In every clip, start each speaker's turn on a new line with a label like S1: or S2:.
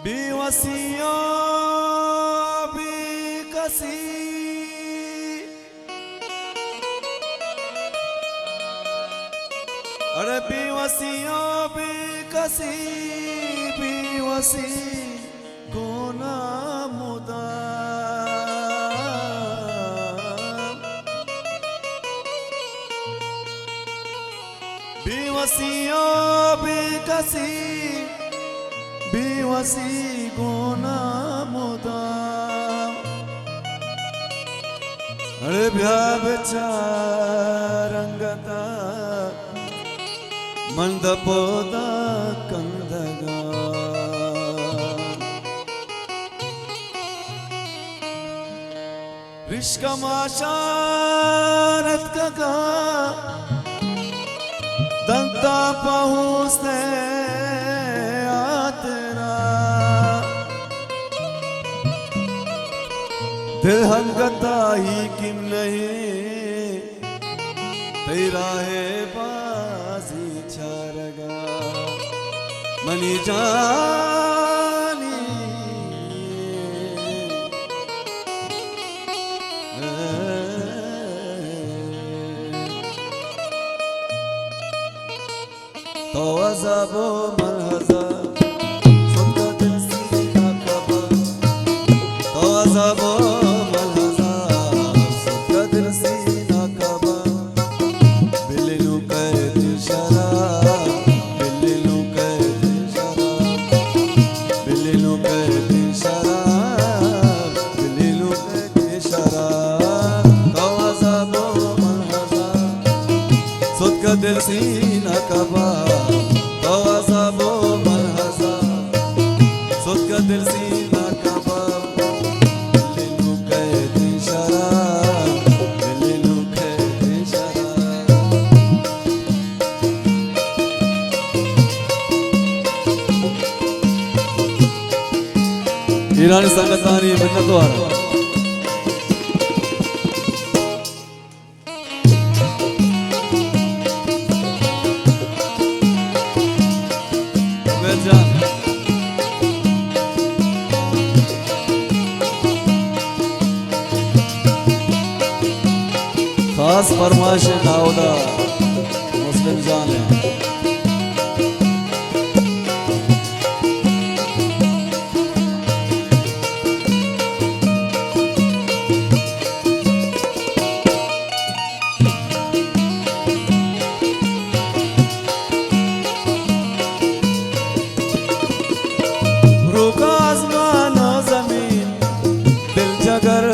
S1: बेवसियों बेकसी अरे बेवसियों बेकसी बेवसी कोना मुदा बेवसियों बेकसी बेवसी गोना मुदा अरे भ्या बेचारंगता मंदपोदा कंदगा रिश्कमाशारत कगा दंता पहुँचते दिल हंगता ही किम नहीं तेरा है बाजी छारगा मनी जानी तो अज़ाबो मलहज़ा सुनता दिल सीना कबा तो अज़ाबो दिल सीना कबा तो अज़ाबो मलहज़ा सुध का दिल सीना कबा बिल्लू कैद शराब बिल्लू कैद शराब ईरानी संगतानी मिन्नतवारा खास फरमाइश दाऊदा मुस्लिम जान है रुका आसमान और ज़मीन दिल जगर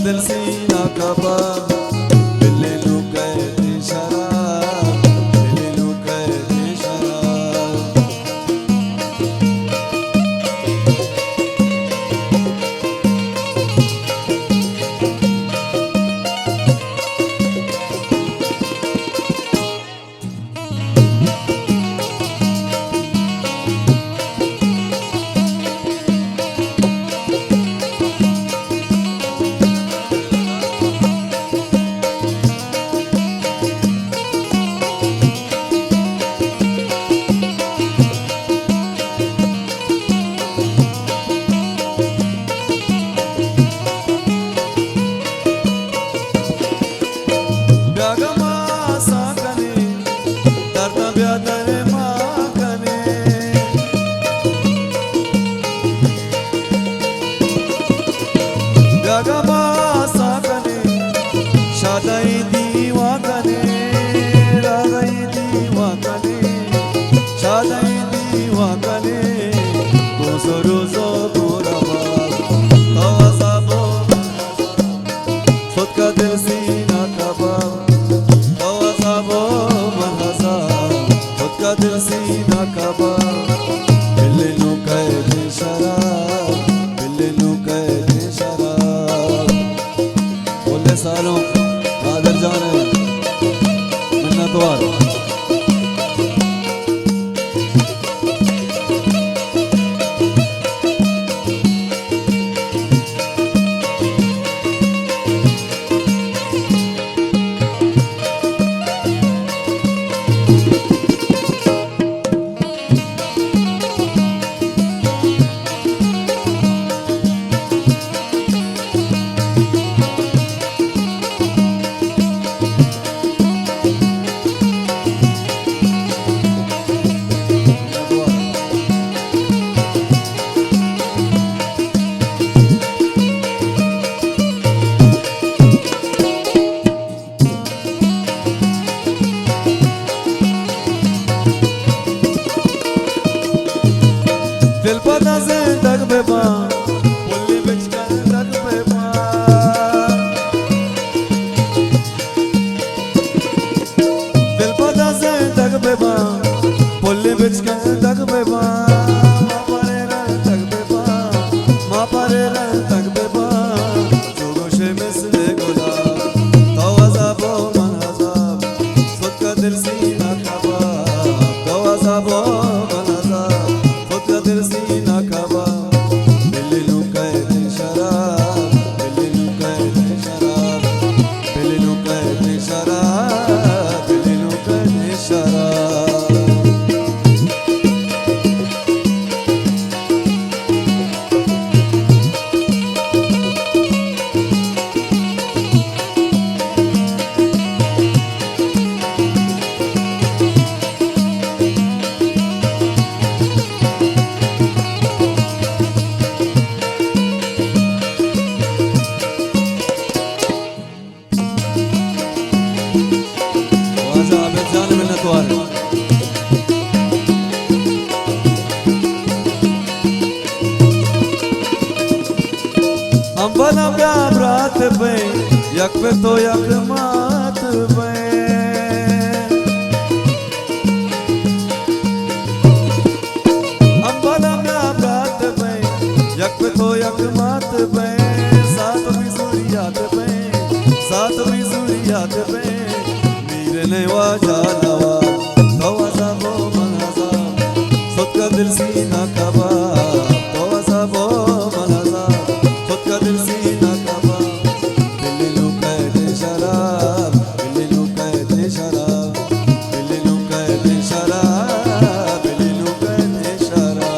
S1: दिल सीना कबा बिल्लू कैद शराब बिल्लू कैद शराब शादाई दीवा कने रागाई दीवा कने शादाई दीवा कने रोज़ो रोज़ो बुराबा तो अज़ाबो खुद का दिल सीना कबा तो अज़ाबो मलहज़ा खुद का दिल सीना कबा बेबा पुल्ली बिच कर दग बेबा दिल पता से दग बेबा पुल्ली बिच कर दग बेबा अंबना प्यार रात पे यक पे तो यक मात पे अंबना प्यार रात पे यक पे तो यक मात पे सात भी सूरियात पे सात भी सूरियात पे मीरे ने वाजा नवा तवाजा वो मनाजा खुद का दिल सीना कबा तवाजा वो मनाजा खुद का दिल सीना कबा दिल्ली लुका दे शराब दिल्ली लुका दे शराब दिल्ली लुका दे शराब दिल्ली लुका दे शराब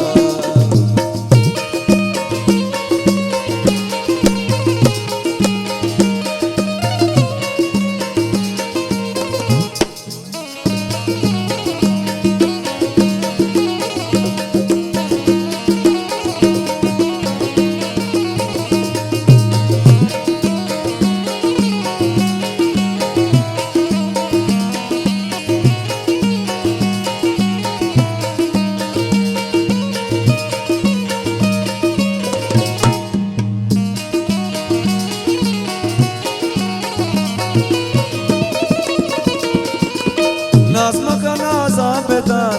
S1: नाज़मा का नाज़ा बेदार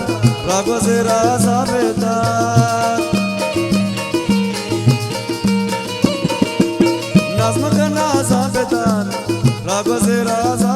S1: रागो से राज़ा बेदार नाज़मा का नाज़ा बेदार रागो से राज़ा